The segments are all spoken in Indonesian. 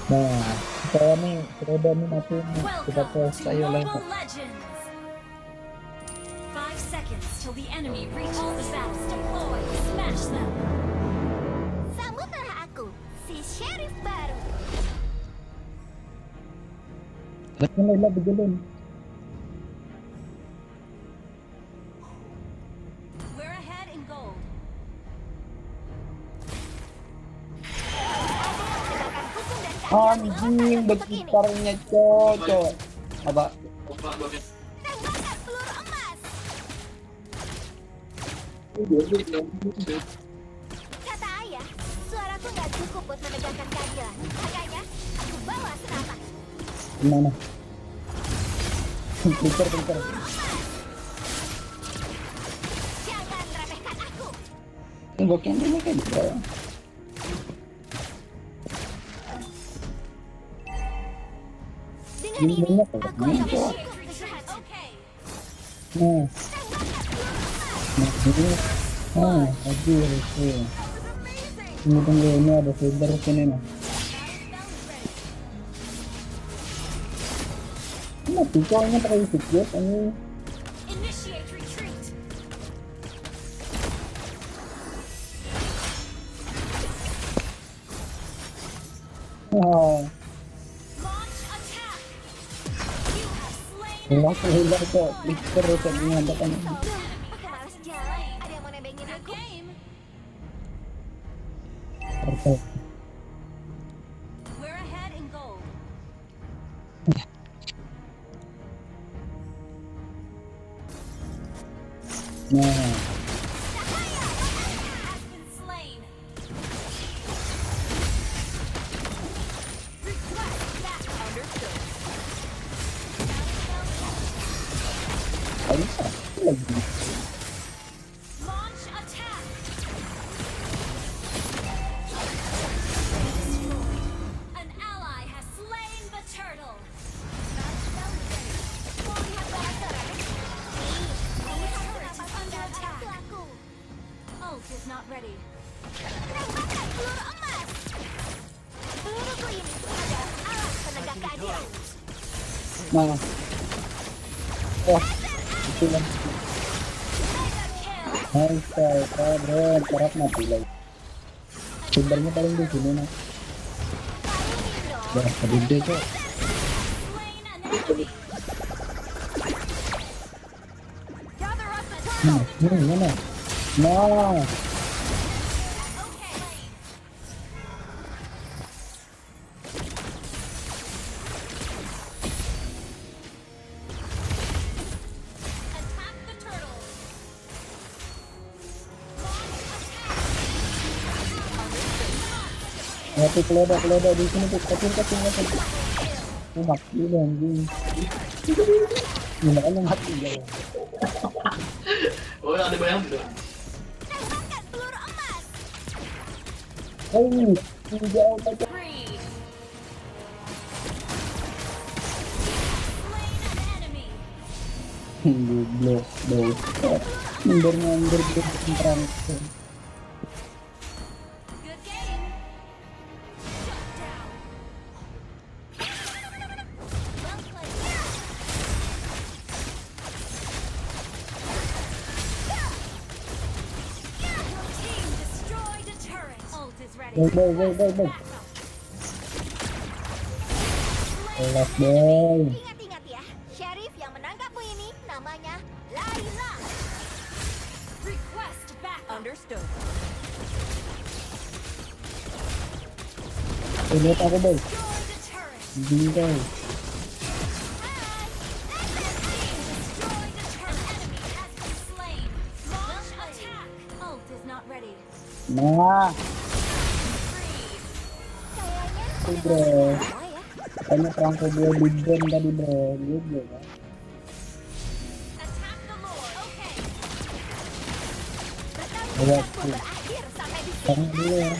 Nah, kita nih kita dominatin nih. Kita Welcome to selesai lewat. Mobile Legends! 5 seconds till the enemy reaches the battle. Deploy, smash them! Sambutlah aku, si Sheriff baru. Lakin Layla berjalan. We're ahead in gold. Tegakkan hukum dan keadilan di lautan Anjing yang kotak ini. berputarnya cocok. Apa? Tembakan peluru emas. Kata ayah, suaraku nggak cukup buat menegakkan keadilan. Makanya, aku bawa senapan. Gimana? Pinter. Jangan remehkan aku. Gue kayaknya kayak gitu. Dengan Ini ini, banyak aku ya, akan banyak. cukup Initiate retreat. kesehatan. Okay. Nah, Tembakan peluru emas. nah ini. Lagi itu. Tunggu ini ada fiber sini nih. Ini picoknya pakai sedikit ini. Initiate retreat. Oh, Launch attack. You have slain hilang kok. Pinter kok mengambilkan. Aku malas jalan. Ada yang mau nebengin good aku? game. Perfect. We're ahead in gold. Nah, Has been slain. Request that understood. ini satu lagi. Launch attack. An ally has slain the turtle. Mau lihat karakter? Lihat senapan Under senjata attack. itu aku. Ult is not ready. Tembakan peluru emas. Peluruku ini adalah alat penegak keadilan. Nah, wah, itu lah. Mega kill. Hai, keren, perak mati lagi. Fibernya paling di sini nih. Kalungin dong. Wah, gede cok. Slain an enemy. Gather up the turtle. Mana? Nah, Okay. Attack the turtle. Launch attack. mati keloda di sini tuh, kacil. Oh, mati deh anjing. Gimana mati ya? Oh, ada bayang tuh. Tembakan peluru emas. Hei, jauh aja. Three. Slain an enemy. Goblok, bau. Mundur perang. Good game. Shut down. Well played. Your team destroyed a turret. Ult is ready. Boy. Backup. Kelas boy. Ingat-ingat ya, Sheriff yang menangkapmu ini namanya Layla. Request backup. Understood. Lihat aku boy. Destroy the turret. Bingkai. Destroy the turret. Enemy has been slain. Launch attack. Ult is not ready. Nah, Free. Kayaknya itu udah bro. semua ya. Kayaknya perangko gue di brand tadi bro. Gitu kan. Attack the Lord. Okay. Pertarunganku berakhir sampai di sini. Sekarang dulu ya.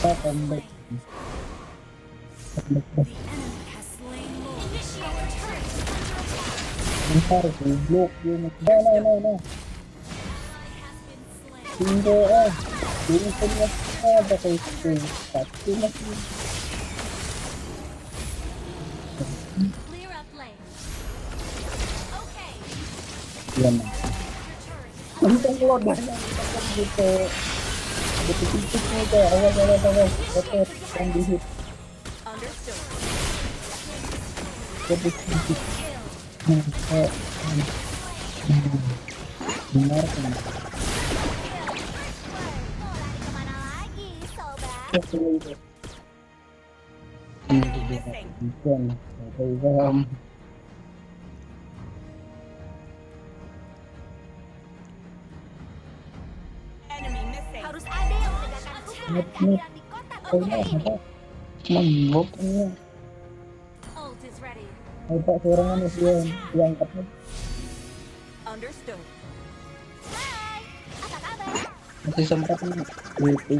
Oh, comeback. The enemy has slain Lord. Initiate turret under attack. Bentar, goblok. No. Tinggo ini punya ada kayak itu tapi masih Clear up lane. Okay. ya mah. Your turret. Untung lo banyak gitu. Ada titiknya itu awas oke yang di hit Understood. jadi titik Kill. benar kan Mau lari kemana lagi, sobat? ini juga bukan paham Enemy missing. Harus ada yang menegakkan hukum dan Net. keadilan di kota kayaknya Tokyo ini. mengop ini Ult is ready. apa seorang dia diangkatnya Understood. Hai, apa kabar? masih sempat nih itu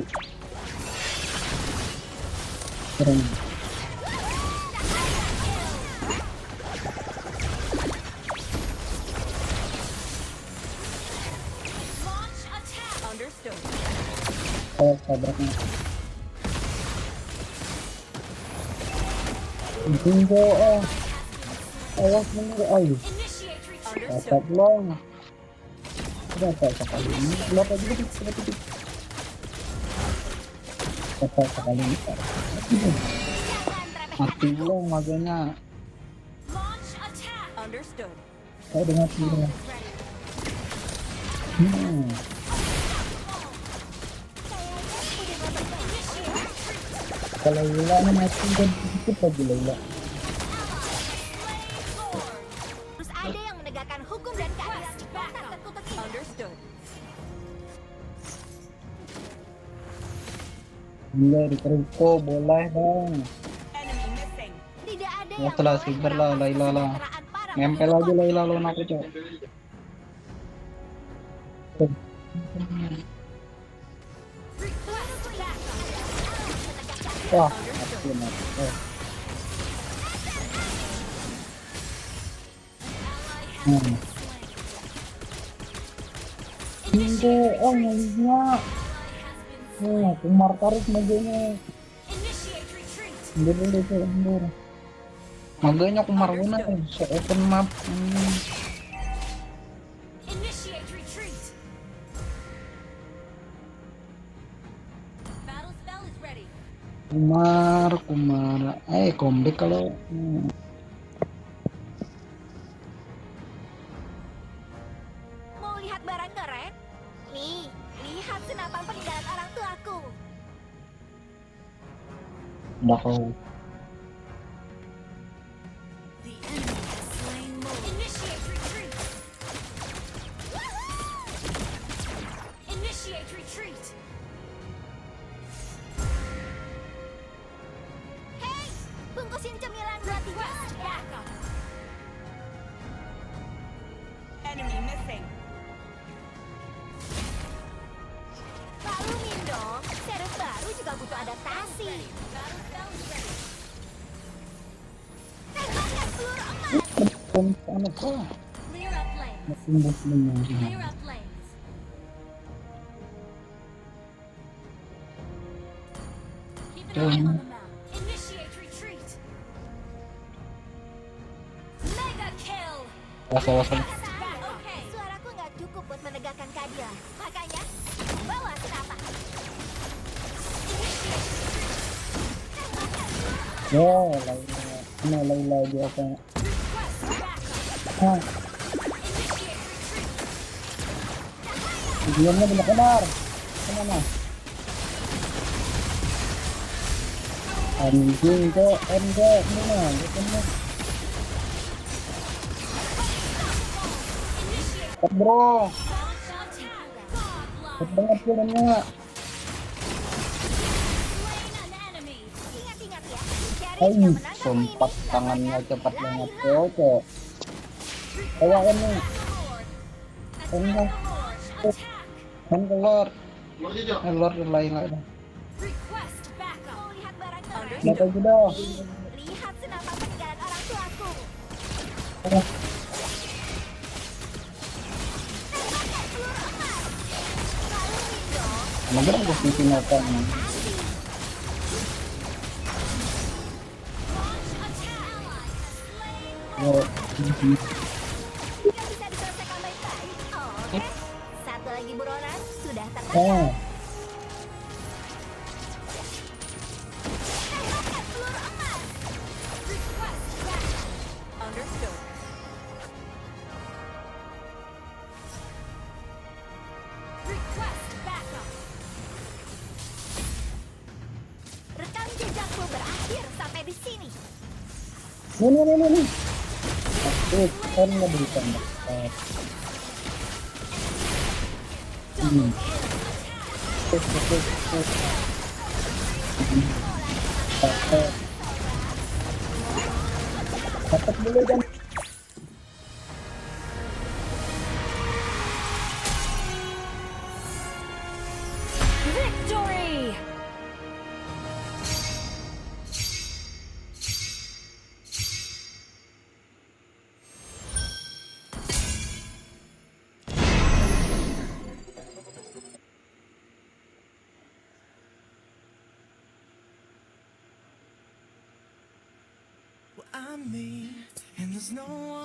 keren Launch attack. Understood. kayak tabraknya Tinggo awas menurut ayo Initiate retreat. dapat long dapat sekali ini dapat dikit dapat sekali ini Jangan remehkan mati long makanya Launch attack. Understood. saya dengan dia Is ready. kalau Lila ini mati kan dikit lagi Lila Harus ada yang menegakkan hukum dan keadilan di kota terkutuk ini. Understood. boleh diterusco boleh dong Enemy missing. Tidak ada Ya yang setelah boleh Silver lah, merampas Layla lah. kesejahteraan para Nempel penduduk aja kota. Layla lawan aku cok Request backup. wah mati mati Tinggo ngelinya Kumar tarik maganya Initiate retreat. mundur maganya Kumar guna so open map Initiate retreat. Battle spell is ready. Kumar comeback kalau Mau lihat barang keren? Nih, lihat senapan peninggalan orang tuaku. udah kau The enemy has slain Mole. Initiate retreat. Initiate retreat. Hei, bungkusin cemilan buat dia. Request backup. Enemy missing. Maklumin dong, server baru juga butuh adaptasi. Battle spell is ready. Tembakkan peluru emas. anak kau Clear up lanes. muslimnya Clear up lanes. Keep an eye on the map. Initiate retreat. Mega kill. awas Okay. Suaraku nggak cukup buat menegakkan keadilan. Makanya, bawa senapan. ya Layla dia apa Request backup. ah Initiate retreat. diamnya benar kemana anjing kok mana gitu Initiate bro launch attack. Godlike. banget filmnya Slain an enemy. Ingat-ingat ya, Jerry Hai, yang menang kamu sempat ini tangannya namanya cepat Layla. banget cocok kayak ini Lord. Attack the Lord. Attack. kan keluar Lord Layla Request backup. Mau lihat barang keren? dapat juga Nih, lihat senapan peninggalan orang tuaku. Ah, Tembakkan peluru emas. Maklumin Maganda kasi sinatang. Kasih. Yo, Nggak bisa diselesaikan baik-baik. Oke. Satu lagi buronan sudah tertangkap. ah, Tembakkan peluru emas. Request backup. Understood. Request backup. Rekam jejakku berakhir sampai di sini. nih. Aku kan ngeberikan dapat. Dapat dulu dan Victory! I'm me, and there's no one.